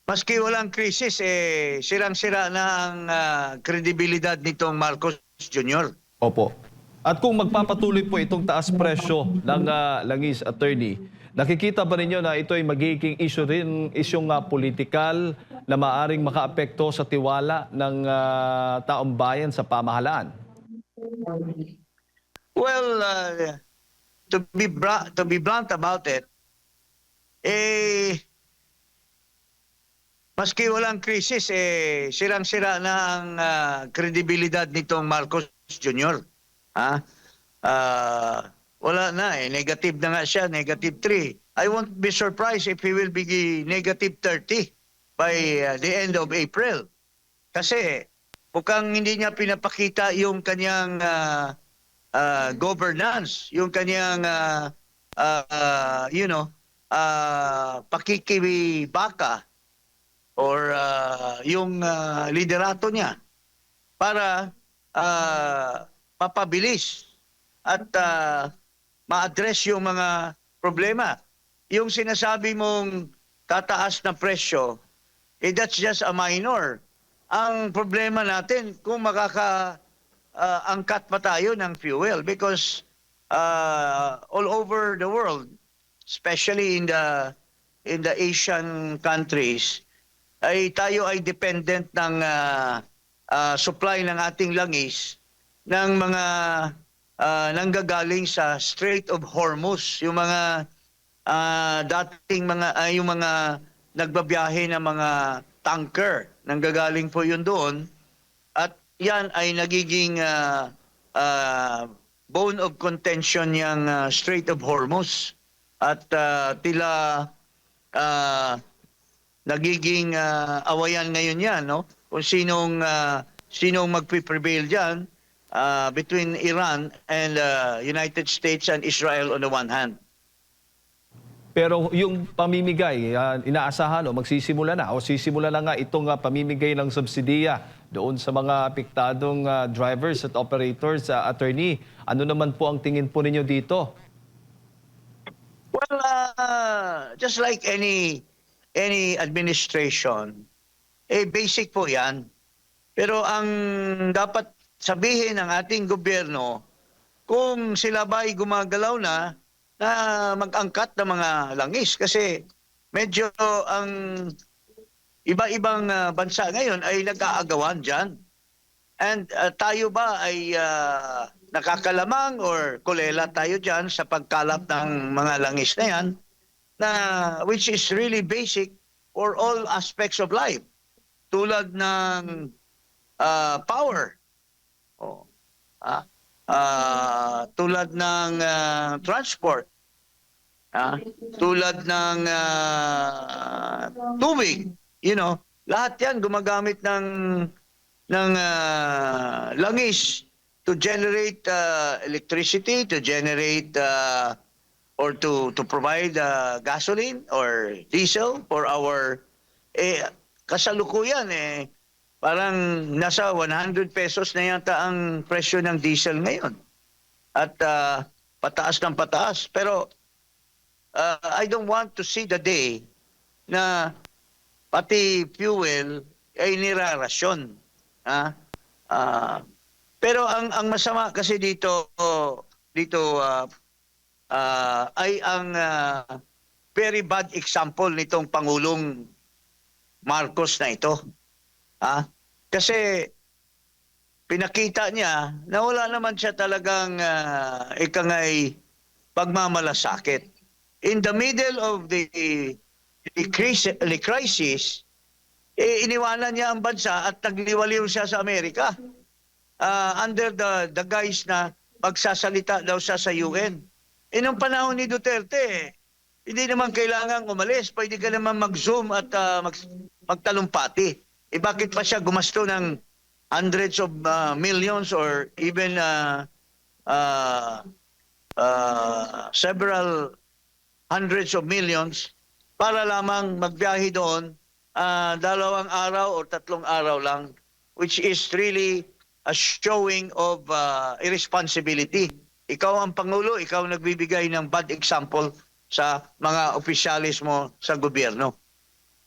Maski walang krisis, sirang-sira na ang kredibilidad nitong Marcos Jr. Opo. At kung magpapatuloy po itong taas presyo ng langis, attorney, nakikita ba ninyo na ito ay magiging issue rin, isyong politikal na maaring makaapekto sa tiwala ng taong bayan sa pamahalaan? Well, to be blunt about it, maski walang krisis, sirang-sira na ang kredibilidad nitong Marcos Jr. Ha? Wala na negative na nga siya, negative 3. I won't be surprised if he will be negative 30 by the end of April. Kasi mukhang hindi niya pinapakita yung kanyang governance, yung kanyang pakikibaka or yung liderato niya para mapabilis at ma-address yung mga problema. Yung sinasabi mong tataas na presyo, that's just a minor. Ang problema natin kung angkat pa tayo ng fuel because all over the world, especially in the Asian countries, tayo ay dependent ng supply ng ating langis ng mga nanggagaling sa Strait of Hormuz, yung mga dating yung mga nagbabiyahe ng mga tanker, nanggagaling po yun doon, at yan ay nagiging bone of contention yung Strait of Hormuz, at tila nagiging awayan ngayon yan, no? Kung sinong magpiprevail dyan between Iran and United States and Israel on the one hand. Pero yung pamimigay, inaasahan magsisimula na o sisimula na nga itong pamimigay ng subsidiya doon sa mga apektadong drivers at operators, attorney. Ano naman po ang tingin po ninyo dito? Well, just like any administration, basic po yan. Pero ang dapat sabihin ng ating gobyerno, kung sila ba'y gumagalaw na mag-angkat ng mga langis, kasi medyo ang iba-ibang bansa ngayon ay nag-aagawan dyan. And tayo ba ay nakakalamang or kulela tayo dyan sa pagkalap ng mga langis na yan, which is really basic for all aspects of life, tulad ng power, tulad ng transport, tulad ng tubig, lahat yan gumagamit ng langis to generate electricity, to generate or to provide gasoline or diesel for our kasalukuyan parang nasa 100 pesos na yata ang presyo ng diesel ngayon. At pataas ng pataas. Pero I don't want to see the day na pati fuel ay nirarasyon. Pero ang masama kasi dito ay ang very bad example nitong Pangulong Marcos na ito. Kasi pinakita niya na wala naman siya talagang ikangay pagmamalasakit. In the middle of the crisis, iniwanan niya ang bansa at nagliwaliw siya sa Amerika under the guise na magsasalita daw siya sa UN. Nung panahon ni Duterte, hindi naman kailangang umalis. Pwede ka naman mag-zoom at magtalumpati. Bakit pa siya gumasto ng hundreds of millions or even several hundreds of millions para lamang magbiyahe doon 2 araw o 3 araw lang, which is really a showing of irresponsibility. Ikaw ang Pangulo, ikaw nagbibigay ng bad example sa mga opisyalis mo sa gobyerno.